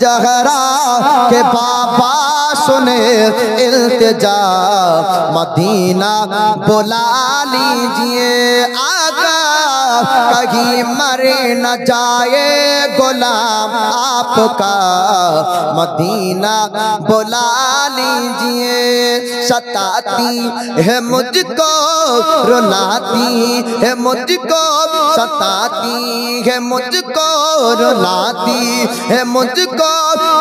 जहरा के पापा सुने इल्तिजा मदीना बुला लीजिए आका कहीं मरे न जाए गुलाम आपका मदीना बुला लीजिए सताती है मुझको रुलाती है मुझको सताती है मुझको रुलाती है मुझको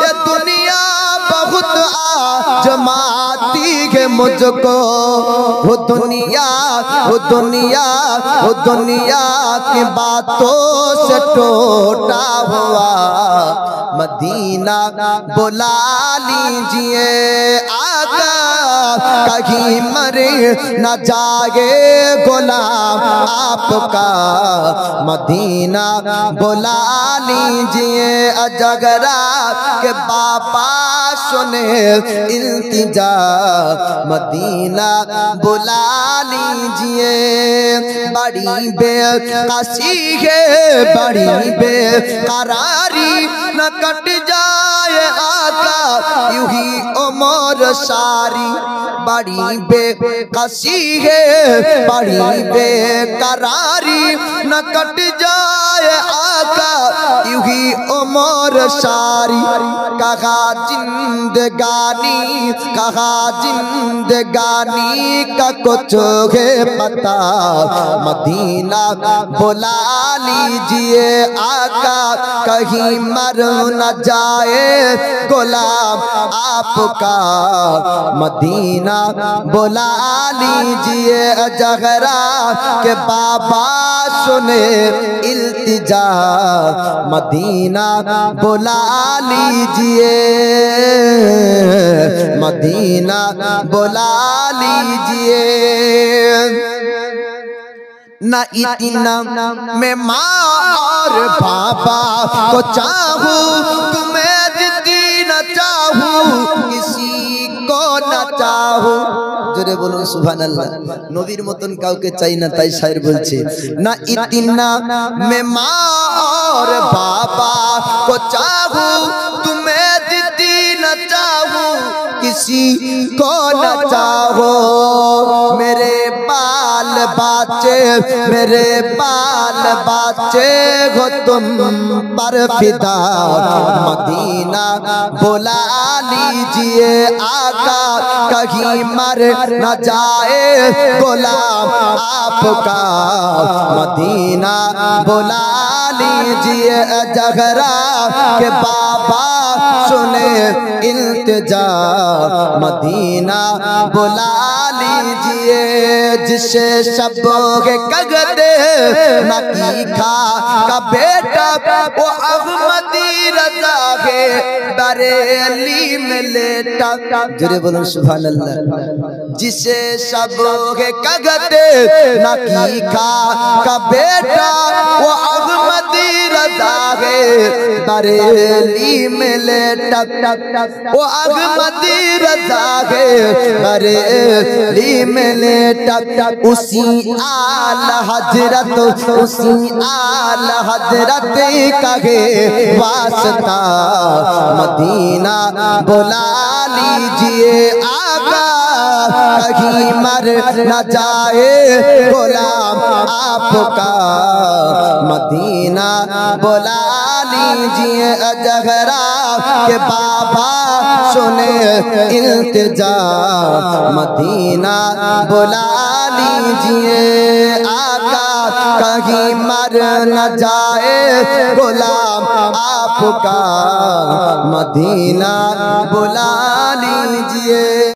ये दुनिया बहुत आजमाती है मुझको वो दुनिया की बातों से टूटा हुआ मदीना बुला लीजिए आका कहीं मरे न जाए गुलाम आपका मदीना बुला लीजिए अजगरा के बाबा सुने इल्तिजा मदीना बुला लीजिए बड़ी बेकसी है बड़ी बेकरारी न कट जाए आका यूं ही उम्र सारी बड़ी बेकसी है बड़ी बेकरारी न कट जाए आका यूं ही उम्र सारी कहा जिंदगानी का कुछ है पता मदीना बुला लीजिए आका कहीं मर न जाए गुलाम आपका मदीना बुला लीजिए जहरा के बाबा सुने इल्तिजा मदीना बुला लीजिए मदीना बुला लीजिए न इतना मैं माँ और पापा को चाहूँ तुम्हें जितनी न चाहूँ किसी को न चाहूँ जोरे बोलूं सुभानाल्लाह नबीर मतन काउके चाই না তাই শায়ের বলছে না इतना मैं माँ और पापा को चाहूँ तुम्हें जितनी न चाहूँ किसी को न चाहो मेरे बाल बच्चे हो तुम पर फिदा मदीना बुला लीजिए आका कहीं मर न जाए गुलाम आपका मदीना बुला लीजिए जहरा के बाबा सुने इल्तिजा मदीना बुला लीजिए जिसे सबके कगदे नकी खा का बेटा वो अहमदी रजा के बरेली में लेटा जोरे बोलो सुभान अल्लाह जिसे सबके कगदे नकी खा का बेटा वो अहमदी रजा के बरेली में लेटा वो अहमदी रजा के बरेली में लेटा उसी आला हजरत कहे वास्ता मदीना बुला लीजिए आका कहीं मर न जाए गुलाम आपका मदीना बुला लीजिए जहरा के बाबा सुने इल्तिजा मदीना बुला लीजिए आका कहीं मर न जाए गुलाम आपका मदीना बुला लीजिए।